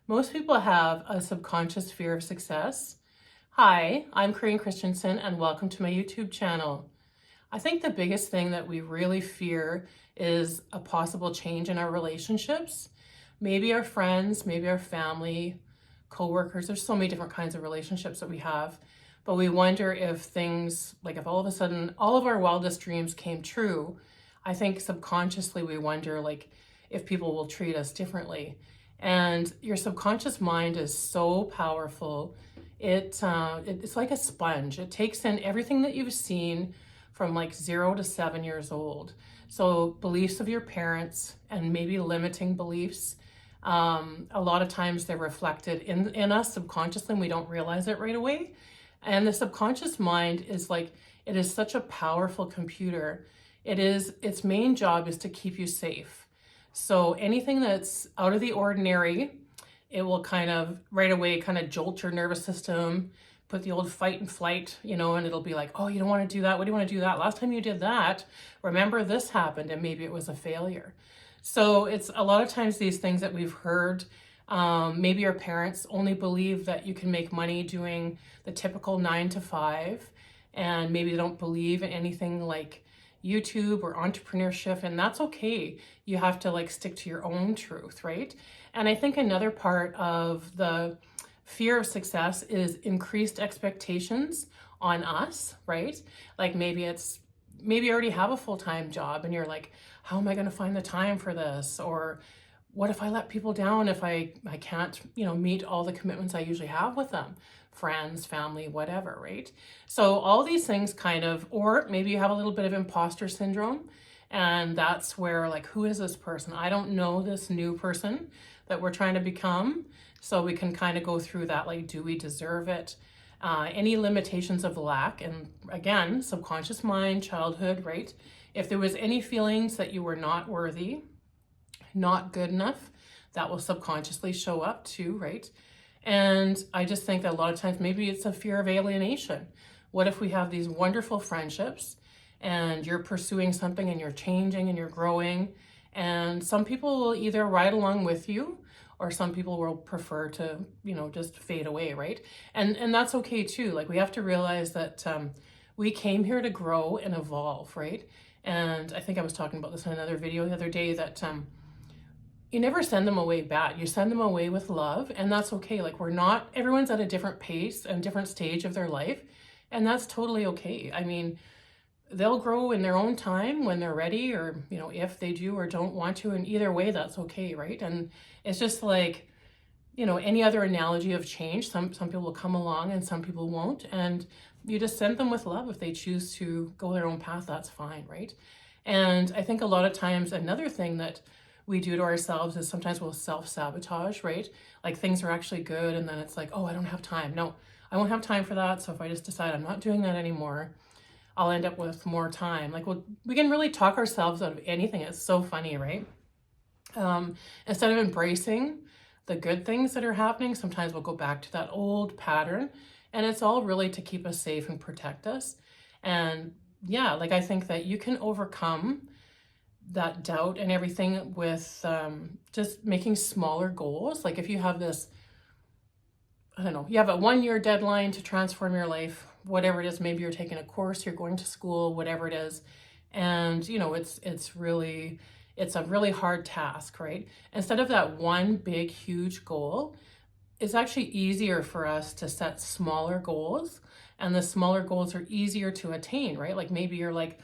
Most people have a subconscious fear of success. Hi, I'm Corinne Christensen and welcome to my YouTube channel. I think the biggest thing that we really fear is a possible change in our relationships. Maybe our friends, maybe our family, co-workers. There's so many different kinds of relationships that we have. But we wonder if things, like if all of a sudden all of our wildest dreams came true, I think subconsciously we wonder like if people will treat us differently. And your subconscious mind is so powerful. It's like a sponge. It takes in everything that you've seen from like 0 to 7 years old. So beliefs of your parents and maybe limiting beliefs. A lot of times they're reflected in us subconsciously and we don't realize it right away. And the subconscious mind is like, it is such a powerful computer. Its main job is to keep you safe. So anything that's out of the ordinary, it will kind of right away kind of jolt your nervous system, put the old fight and flight, and it'll be like, oh, you don't want to do that. What do you want to do that? Last time you did that, remember this happened and maybe it was a failure. So it's a lot of times these things that we've heard, maybe your parents only believe that you can make money doing the typical 9 to 5, and maybe they don't believe in anything like YouTube or entrepreneurship, and that's okay. You have to like stick to your own truth, right? And I think another part of the fear of success is increased expectations on us, right? Like maybe you already have a full-time job and you're like, how am I going to find the time for this? Or what if I let people down if I can't, meet all the commitments I usually have with them? Friends, family, whatever, right? So all these things kind of, or maybe you have a little bit of imposter syndrome, and that's where like, who is this person? I don't know this new person that we're trying to become. So we can kind of go through that, like, do we deserve it? Any limitations of lack, and again, subconscious mind, childhood, right? If there was any feelings that you were not worthy, not good enough, that will subconsciously show up too, right? And I just think that a lot of times maybe it's a fear of alienation. What if we have these wonderful friendships and you're pursuing something and you're changing and you're growing, and some people will either ride along with you or some people will prefer to, just fade away, right? And that's okay too. Like we have to realize that we came here to grow and evolve, right? And I think I was talking about this in another video the other day that you never send them away bad. You send them away with love, and that's okay. Like everyone's at a different pace and different stage of their life, and that's totally okay. I mean, they'll grow in their own time when they're ready, or, if they do or don't want to, and either way, that's okay, right? And it's just like, any other analogy of change, some people will come along and some people won't, and you just send them with love. If they choose to go their own path, that's fine, right? And I think a lot of times another thing that we do to ourselves is sometimes we'll self-sabotage, right? Like things are actually good and then it's like, oh, I don't have time. No, I won't have time for that. So if I just decide I'm not doing that anymore, I'll end up with more time. Like we can really talk ourselves out of anything. It's so funny, right? Instead of embracing the good things that are happening, sometimes we'll go back to that old pattern, and it's all really to keep us safe and protect us. And yeah, like I think that you can overcome that doubt and everything with just making smaller goals. Like if you have this, I don't know, you have a 1-year deadline to transform your life, whatever it is, maybe you're taking a course, you're going to school, whatever it is, and it's a really hard task, right? Instead of that one big huge goal, it's actually easier for us to set smaller goals, and the smaller goals are easier to attain, right? Like maybe you're like,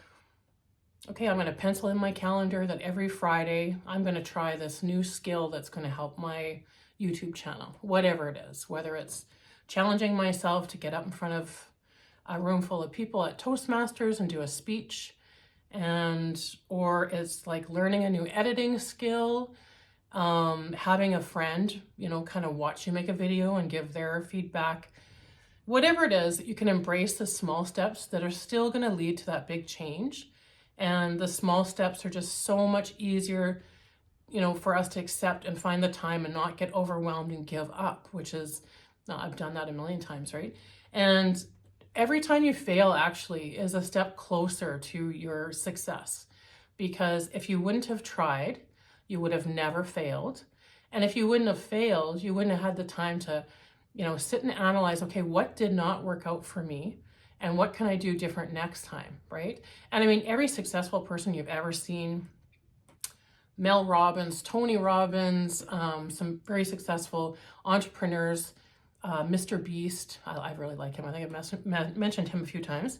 okay, I'm going to pencil in my calendar that every Friday I'm going to try this new skill that's going to help my YouTube channel, whatever it is, whether it's challenging myself to get up in front of a room full of people at Toastmasters and do a speech, or it's like learning a new editing skill, having a friend, kind of watch you make a video and give their feedback. Whatever it is, you can embrace the small steps that are still going to lead to that big change. And the small steps are just so much easier, for us to accept and find the time and not get overwhelmed and give up, which is, I've done that a million times, right? And every time you fail actually is a step closer to your success, because if you wouldn't have tried, you would have never failed. And if you wouldn't have failed, you wouldn't have had the time to, sit and analyze, okay, what did not work out for me? And what can I do different next time, right? And I mean, every successful person you've ever seen, Mel Robbins, Tony Robbins, some very successful entrepreneurs, Mr. Beast, I really like him. I think I've mentioned him a few times.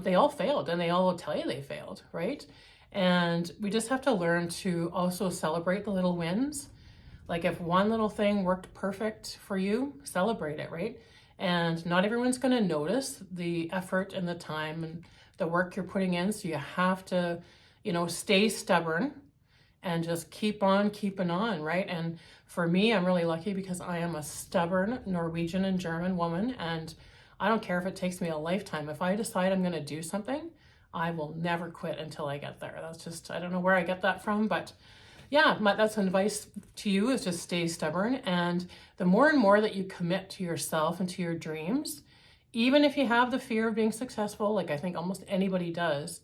They all failed, and they all will tell you they failed, right? And we just have to learn to also celebrate the little wins. Like if one little thing worked perfect for you, celebrate it, right? And not everyone's going to notice the effort and the time and the work you're putting in. So you have to, stay stubborn and just keep on keeping on, right? And for me, I'm really lucky because I am a stubborn Norwegian and German woman, and I don't care if it takes me a lifetime. If I decide I'm going to do something, I will never quit until I get there. That's just, I don't know where I get that from, but yeah, that's advice to you, is just stay stubborn. And the more and more that you commit to yourself and to your dreams, even if you have the fear of being successful, like I think almost anybody does,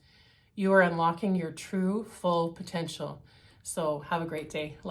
you are unlocking your true full potential. So have a great day. Love